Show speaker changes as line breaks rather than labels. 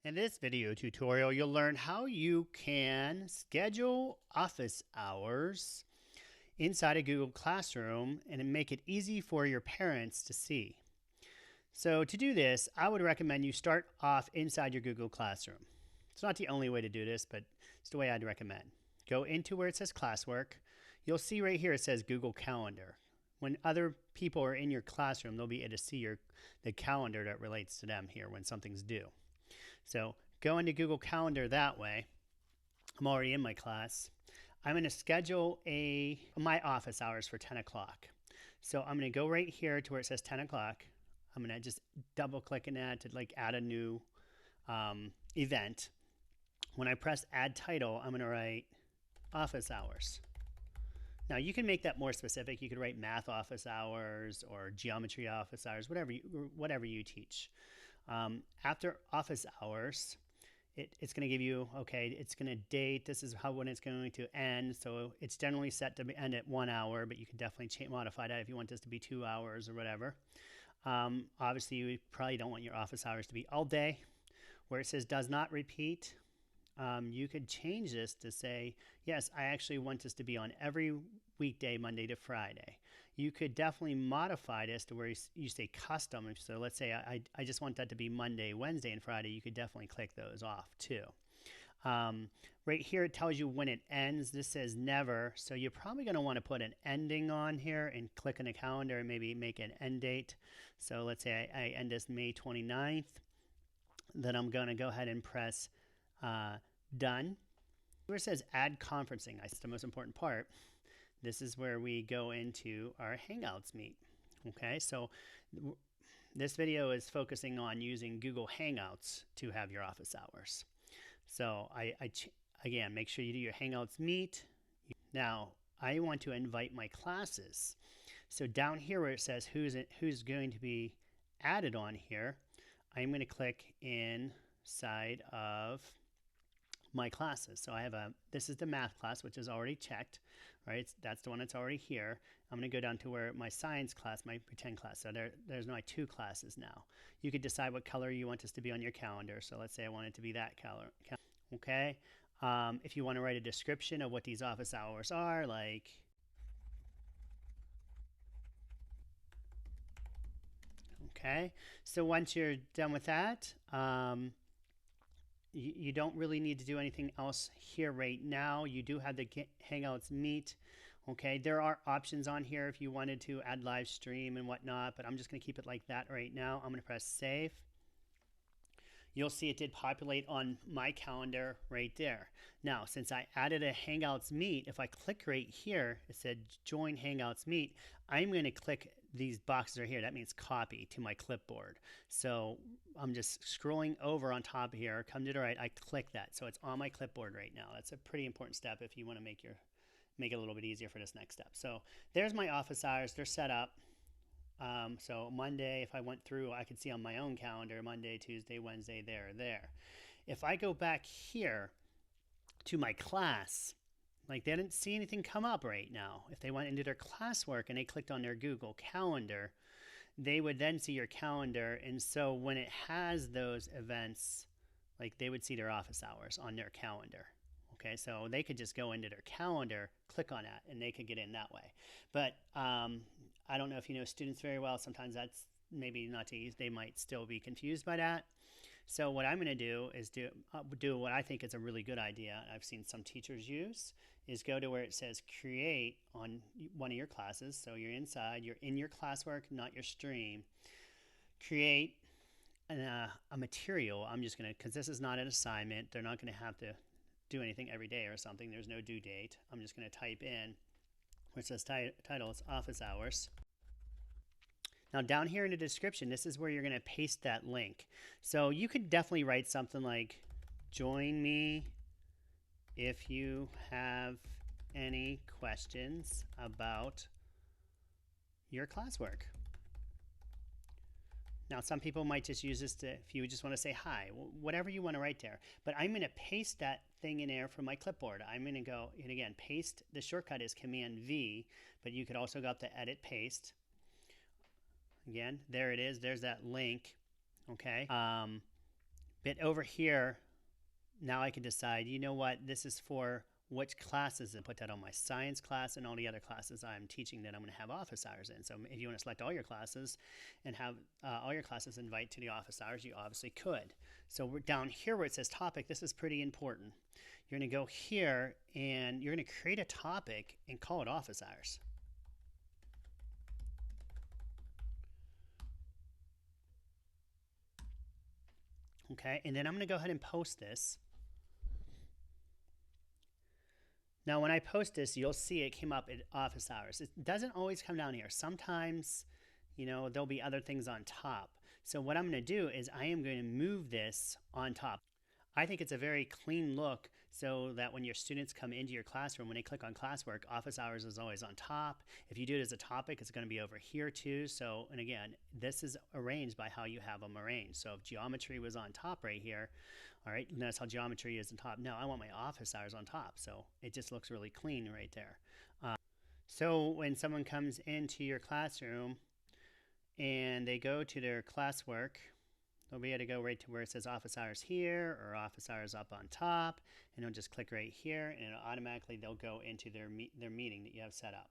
In this video tutorial, you'll learn how you can schedule office hours inside a Google Classroom and make it easy for your parents to see. So to do this, I would recommend you start off inside your Google Classroom. It's not the only way to do this, but it's the way I'd recommend. Go into where it says classwork. You'll see right here it says Google Calendar. When other people are in your classroom, they'll be able to see the calendar that relates to them here when something's due. So go into Google Calendar that way. I'm already in my class. I'm going to schedule my office hours for 10 o'clock. So I'm going to go right here to where it says 10 o'clock. I'm going to just double click in that to add a new event. When I press add title, I'm going to write office hours. Now you can make that more specific. You could write math office hours or geometry office hours, whatever you teach. After office hours, it's going to give you, okay, it's going to date, this is when it's going to end. So it's generally set to end at 1 hour, but you can definitely modify that if you want this to be 2 hours or whatever. Obviously, you probably don't want your office hours to be all day. Where it says does not repeat, you could change this to say, yes, I actually want this to be on every weekday, Monday to Friday. You could definitely modify this to where you say custom. So let's say I just want that to be Monday, Wednesday, and Friday. You could definitely click those off too. Right here it tells you when it ends. This says never. So you're probably going to want to put an ending on here and click on the calendar and maybe make an end date. So let's say I end this May 29th. Then I'm going to go ahead and press done. Where it says add conferencing, that's the most important part. This is where we go into our Hangouts meet. Okay, so this video is focusing on using Google Hangouts to have your office hours. So again, make sure you do your Hangouts meet. Now, I want to invite my classes. So down here where it says who's going to be added on here, I'm going to click inside of my classes. So I have this is the math class, which is already checked, right? That's the one that's already here. I'm going to go down to where my science class, my pretend class. So there's my 2 classes now. You could decide what color you want this to be on your calendar. So let's say I want it to be that color. Okay. If you want to write a description of what these office hours are, like okay. So once you're done with that, you don't really need to do anything else here right now. You do have the Hangouts meet. Okay, there are options on here if you wanted to add live stream and whatnot, but I'm just going to keep it like that right now. I'm going to press save. You'll see it did populate on my calendar right there. Now, since I added a Hangouts meet, if I click right here, it said join Hangouts meet. I'm going to click these boxes right here. That means copy to my clipboard. So I'm just scrolling over on top here, come to the right, I click that. So it's on my clipboard right now. That's a pretty important step if you want to make it a little bit easier for this next step. So there's my office hours. They're set up. So Monday, if I went through, I could see on my own calendar, Monday, Tuesday, Wednesday, there. If I go back here to my class, like they didn't see anything come up right now. If they went into their classwork and they clicked on their Google Calendar, they would then see your calendar. And so when it has those events, like they would see their office hours on their calendar. Okay, so they could just go into their calendar, click on that, and they could get in that way. But I don't know if you know students very well. Sometimes that's maybe not too easy. They might still be confused by that. So what I'm going to do is do what I think is a really good idea. I've seen some teachers use is go to where it says create on one of your classes. So you're inside, you're in your classwork, not your stream. Create a material. I'm just going to, because this is not an assignment, they're not going to have to do anything every day or something. There's no due date. I'm just going to type in where it says title, it's office hours. Now down here in the description, this is where you're going to paste that link. So you could definitely write something like, join me if you have any questions about your classwork. Now some people might just use this to, if you just want to say hi, whatever you want to write there. But I'm going to paste that thing in there from my clipboard. I'm going to go, and again, paste, the shortcut is Command V, but you could also go up to Edit Paste. Again, there it is. There's that link. Okay. But over here, now I can decide, you know what, this is for which classes, and put that on my science class and all the other classes I'm teaching that I'm going to have office hours in. So if you want to select all your classes and have all your classes invite to the office hours, you obviously could. So we're down here where it says topic, this is pretty important. You're going to go here and you're going to create a topic and call it office hours. Okay, and then I'm going to go ahead and post this. Now, when I post this, you'll see it came up at office hours. It doesn't always come down here. Sometimes, there'll be other things on top. So what I'm going to do is I am going to move this on top. I think it's a very clean look so that when your students come into your classroom, when they click on classwork, office hours is always on top. If you do it as a topic, it's going to be over here too. So, and again, this is arranged by how you have them arranged. So if geometry was on top right here, all right, notice how geometry is on top. No, I want my office hours on top. So it just looks really clean right there. So when someone comes into your classroom and they go to their classwork, they'll be able to go right to where it says office hours here or office hours up on top, and they'll just click right here and it'll automatically they'll go into their meeting that you have set up.